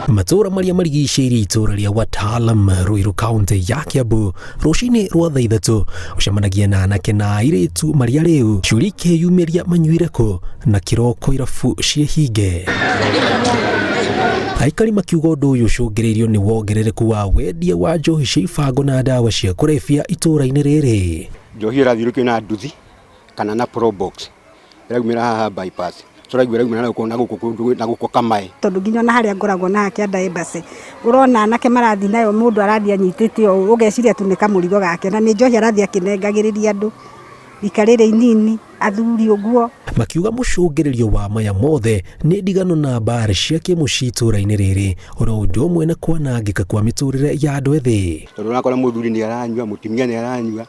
Matura maria marigicĩirie itura ria Watalam Ruiru County ya Kiambu rucini rwa thaa 3 ucemanagia na anake na airĩtu maria riu ciũria ikeyumĩria manyuire kũ na kĩroko irabu ciĩhinge. Aikari makiuga ũndũ ũyũ ũcũngĩrĩirio nĩ wongerereku wa wendia wa njohi cia ibango na ndawa cia kũrebia itũra-inĩ rĩrĩ. Njohi ĩrathiũrũrũkio na nduthi kana na probox ĩraumĩra haha bypass. Tũraigua na gũkũ Kamae. Tondũ nginya na harĩa ngoragwo na Kĩanda Embassy urona anake marathi nayo mũndũ arathi anyitĩte ũũ ũgeciria tu nĩ kamũrigo gake na nĩ njohi arathi akĩnengagĩrĩria andũ ikarĩre inini athuri ũguo. Makiuga mũcũngĩrĩrio wa maya mothe nĩ ndigano na mbara cia kĩmũciĩ itũra-inĩ rĩrĩ oro ũndũ ũmwe na kwanangĩka kwa mĩtũrĩre ya andũ ethĩ. Tondũ ũrakora mũthuri nĩ aranyua, mũtumia nĩ aranyua,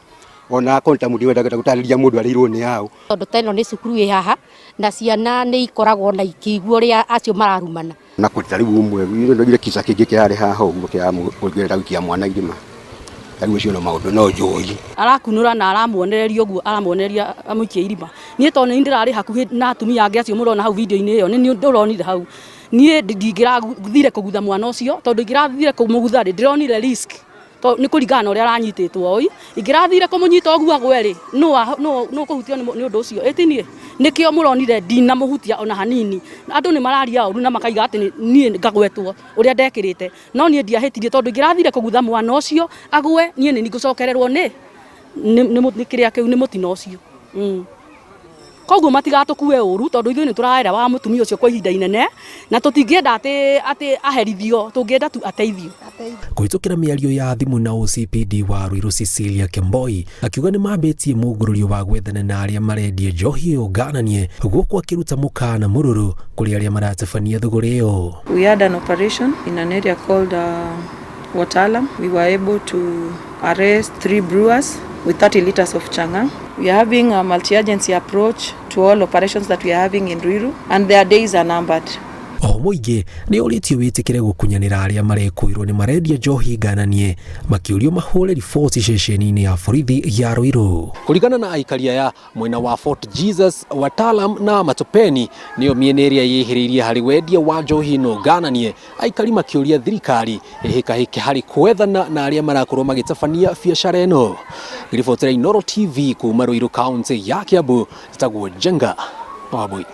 ona konta mũndũ wendaga gũtarĩria mũndũ arĩirwo nĩ hau. Tondũ teno nĩ cukuru ĩ haha na ciana nĩ ikoragwo na ikĩigua ũrĩa acio mararumana. Na kũrita rĩu ũmwe nĩndonire kisa kĩngĩ kĩarĩ haha ũguo kĩa mũgĩra gũkia mwana irima. Rĩu ũcio no maũndũ no njohi. Arakunũra na aramuonereria ũguo aramuonereria amũikie irima. Niĩ tondũ nĩ ndĩrarĩ hakuhĩ na atumia angĩ acio mũrona hau video-inĩ ĩyo nĩ ndĩronire hau. Niĩ ndingĩrathire kũgutha mwana ũcio tondũ ingĩrathire kũmũgutha ndĩronire risk. Nĩ kũringana ũrĩa aranyitĩtwo oi ingĩrathire kũmũnyita ũguo agwere no kũhutio nĩ ũndũ ũcio ĩtinie nĩkĩo mũronire ndina mũhutia ona hanini andũ nĩ mararia ũru na makaiga atĩ niĩ ngagwetwo ũrĩa ndekĩrĩte no niĩ ndiahĩtirie tondũ ingĩrathire kũgutha mwana ũcio agwe niĩ nĩ ngũcokererwo nĩ kĩrĩa kĩu nĩ mũtino ũcio. Koguo matigatũkue ũru tondũ ithuĩ nĩ tũraera wa mũtumia ũcio kwa ihinda inene na tũtingĩenda atĩ aherithio tũngĩenda tu ateithio. Kũhĩtũkĩra mĩario ya thimũ na OCPD wa Ruiru Cecilia Kemboi akiuga nĩ mambĩtie mũngũrũrio wa gwethana na arĩa marendia njohi ĩyo ngananie gũkũ akĩruta mũkana mũrũrũ kũrĩ arĩa maratabania thũgũrĩ ĩyo. We had an operation in an area called Watalam. We were able to arrest 3 brewers with 30 liters of chang'aa. We are having a multi-agency approach to all operations that we are having in Ruiru and their days are numbered. O mũingĩ nĩ ũrĩtio wĩtĩkĩre gũkunyanĩra arĩa marekũirwo nĩ marendia njohi ngananie makĩũrio mahũre riboti ceceni-inĩ ya borithi ya Ruiru. Kũringana na aikari aya mwena wa Fort Jesus, Watalam na Matopeni nĩyo mĩena ĩrĩa yĩhĩrĩirie harĩ wendia wa njohi ĩno ngananie, aikari makĩũria thirikari ĩhĩkahĩke harĩ kwethana na arĩa marakorwo magĩtabania biacara ĩno. Riboti ya Inooro TV kuma Ruiru County ya Kiambu, njĩtagwo Njenga Wambui.